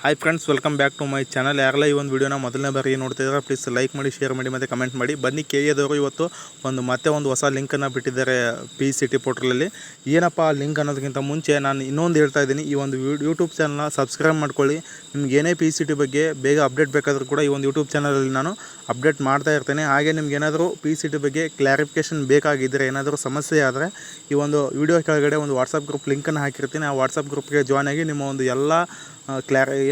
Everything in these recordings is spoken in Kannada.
Hi friends, welcome back to my channel. ಯಾರೆಲ್ಲ ಈ ಒಂದು ವಿಡಿಯೋನ ಮೊದಲನೇ ಬಾರಿಗೆ ನೋಡ್ತಿದ್ದಾರೆ ಪ್ಲೀಸ್ ಲೈಕ್ ಮಾಡಿ, ಶೇರ್ ಮಾಡಿ ಮತ್ತು ಕಮೆಂಟ್ ಮಾಡಿ. ಬನ್ನಿ, KAದವರು ಇವತ್ತು ಮತ್ತೆ ಒಂದು ಹೊಸ ಲಿಂಕನ್ನು ಬಿಟ್ಟಿದ್ದಾರೆ PCT ಪೋರ್ಟಲಲ್ಲಿ. ಏನಪ್ಪ ಆ ಲಿಂಕ್ ಅನ್ನೋದಕ್ಕಿಂತ ಮುಂಚೆ ನಾನು ಇನ್ನೊಂದು ಹೇಳ್ತಾ ಇದ್ದೀನಿ, ಈ ಒಂದು ಯೂಟ್ಯೂಬ್ ಚಾನಲ್ನ ಸಬ್ಸ್ಕ್ರೈಬ್ ಮಾಡ್ಕೊಳ್ಳಿ. ನಿಮ್ಗೆ ಏನೇ PCT ಬಗ್ಗೆ ಬೇಗ ಅಪ್ಡೇಟ್ ಬೇಕಾದರೂ ಕೂಡ ಈ ಒಂದು ಯೂಟ್ಯೂಬ್ ಚಾನಲಲ್ಲಿ ನಾನು ಅಪ್ಡೇಟ್ ಮಾಡ್ತಾ ಇರ್ತೇನೆ. ಹಾಗೆ ನಿಮ್ಗೆ ಏನಾದರೂ PCT ಬಗ್ಗೆ ಕ್ಲಾರಿಫಿಕೇಷನ್ ಬೇಕಾಗಿದ್ದರೆ, ಏನಾದರೂ ಸಮಸ್ಯೆ ಆದರೆ ಈ ಒಂದು ವಿಡಿಯೋ ಕೆಳಗಡೆ ಒಂದು ವಾಟ್ಸಪ್ ಗ್ರೂಪ್ ಲಿಂಕನ್ನು ಹಾಕಿರ್ತೀನಿ. ಆ ವಾಟ್ಸಪ್ ಗ್ರೂಪ್ಗೆ ಜಾಯ್ನ್ ಆಗಿ ನಿಮ್ಮ ಒಂದು ಎಲ್ಲ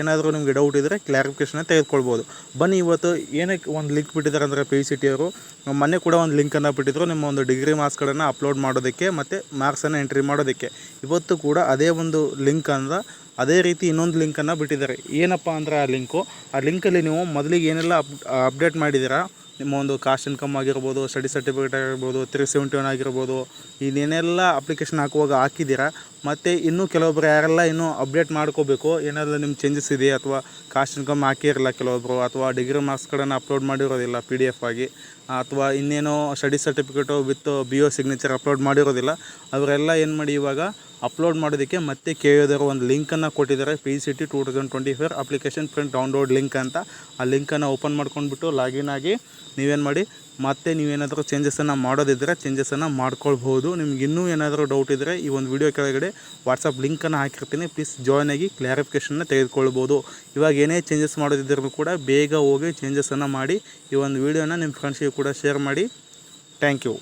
ಏನಾದರೂ ನಿಮಗೆ ಡೌಟ್ ಇದ್ದರೆ ಕ್ಲಾರಿಫಿಕೇಷನ್ ತೆಗೆದುಕೊಳ್ಬೋದು. ಬನ್ನಿ, ಇವತ್ತು ಏನಕ್ಕೆ ಒಂದು ಲಿಂಕ್ ಬಿಟ್ಟಿದ್ದಾರೆ ಅಂದರೆ PCT ಅವರು ಮೊನ್ನೆ ಕೂಡ ಒಂದು ಲಿಂಕನ್ನು ಬಿಟ್ಟಿದ್ದರು ನಿಮ್ಮ ಒಂದು ಡಿಗ್ರಿ ಮಾರ್ಕ್ಸ್ಗಳನ್ನು ಅಪ್ಲೋಡ್ ಮಾಡೋದಕ್ಕೆ ಮತ್ತು ಮಾರ್ಕ್ಸನ್ನು ಎಂಟ್ರಿ ಮಾಡೋದಕ್ಕೆ. ಇವತ್ತು ಕೂಡ ಅದೇ ಒಂದು ಲಿಂಕ್ ಅದೇ ರೀತಿ ಇನ್ನೊಂದು ಲಿಂಕನ್ನು ಬಿಟ್ಟಿದ್ದಾರೆ. ಏನಪ್ಪ ಅಂದರೆ ಆ ಲಿಂಕಲ್ಲಿ ನೀವು ಮೊದಲಿಗೆ ಏನೆಲ್ಲ ಅಪ್ಡೇಟ್ ಮಾಡಿದ್ದೀರಾ, ನಿಮ್ಮ ಒಂದು ಕಾಸ್ಟ್ ಇನ್ಕಮ್ ಆಗಿರ್ಬೋದು, ಸ್ಟಡಿ ಸರ್ಟಿಫಿಕೇಟ್ ಆಗಿರ್ಬೋದು, 371 ಆಗಿರ್ಬೋದು, ಇನ್ನೇನೆಲ್ಲ ಅಪ್ಲಿಕೇಶನ್ ಹಾಕುವಾಗ ಹಾಕಿದ್ದೀರಾ. ಮತ್ತು ಇನ್ನೂ ಕೆಲವೊಬ್ಬರು ಯಾರೆಲ್ಲ ಇನ್ನೂ ಅಪ್ಡೇಟ್ ಮಾಡ್ಕೋಬೇಕು, ಏನಾದರೂ ನಿಮ್ಮ ಚೇಂಜಸ್ ಇದೆಯಾ, ಅಥವಾ ಕಾಸ್ಟ್ ಇನ್ಕಮ್ ಹಾಕಿರಲ್ಲ ಕೆಲವೊಬ್ಬರು, ಅಥವಾ ಡಿಗ್ರಿ ಮಾರ್ಕ್ಸ್ಗಳನ್ನು ಅಪ್ಲೋಡ್ ಮಾಡಿರೋದಿಲ್ಲ PDF ಆಗಿ, ಅಥವಾ ಇನ್ನೇನೋ study certificate with BO signature upload ಮಾಡಿರೋದಿಲ್ಲ. ಅವರೆಲ್ಲ ಏನು ಮಾಡಿ, ಇವಾಗ ಅಪ್ಲೋಡ್ ಮಾಡೋದಕ್ಕೆ ಮತ್ತೆ KAದವರು ಒಂದು ಲಿಂಕನ್ನು ಕೊಟ್ಟಿದ್ದಾರೆ. PCT 2024 application print download link ಅಂತ. ಆ ಲಿಂಕನ್ನು ಓಪನ್ ಮಾಡ್ಕೊಂಡ್ಬಿಟ್ಟು ಲಾಗಿನ್ ಆಗಿ ನೀವೇನು ಮಾಡಿ, ಮತ್ತೆ ನೀವೇನಾದರೂ ಚೇಂಜಸನ್ನು ಮಾಡೋದಿದ್ದರೆ ಚೇಂಜಸನ್ನು ಮಾಡ್ಕೊಳ್ಬೋದು. ನಿಮ್ಗೆ ಇನ್ನೂ ಏನಾದರೂ ಡೌಟ್ ಇದ್ದರೆ ಈ ಒಂದು ವಿಡಿಯೋ ಕೆಳಗಡೆ ವಾಟ್ಸಪ್ ಲಿಂಕನ್ನು ಹಾಕಿರ್ತೀನಿ, ಪ್ಲೀಸ್ ಜಾಯ್ನ್ ಆಗಿ ಕ್ಲಾರಿಫಿಕೇಷನ್ನ ತೆಗೆದುಕೊಳ್ಬೋದು. ಇವಾಗ ಏನೇ ಚೇಂಜಸ್ ಮಾಡೋದಿದ್ದರೂ ಕೂಡ ಬೇಗ ಹೋಗಿ ಚೇಂಜಸನ್ನು ಮಾಡಿ ಈ ಒಂದು ವಿಡಿಯೋನ ನಿಮ್ಮ ಫ್ರೆಂಡ್ಸ್ಗೆ ಕೂಡ ಶೇರ್ ಮಾಡಿ. Thank you.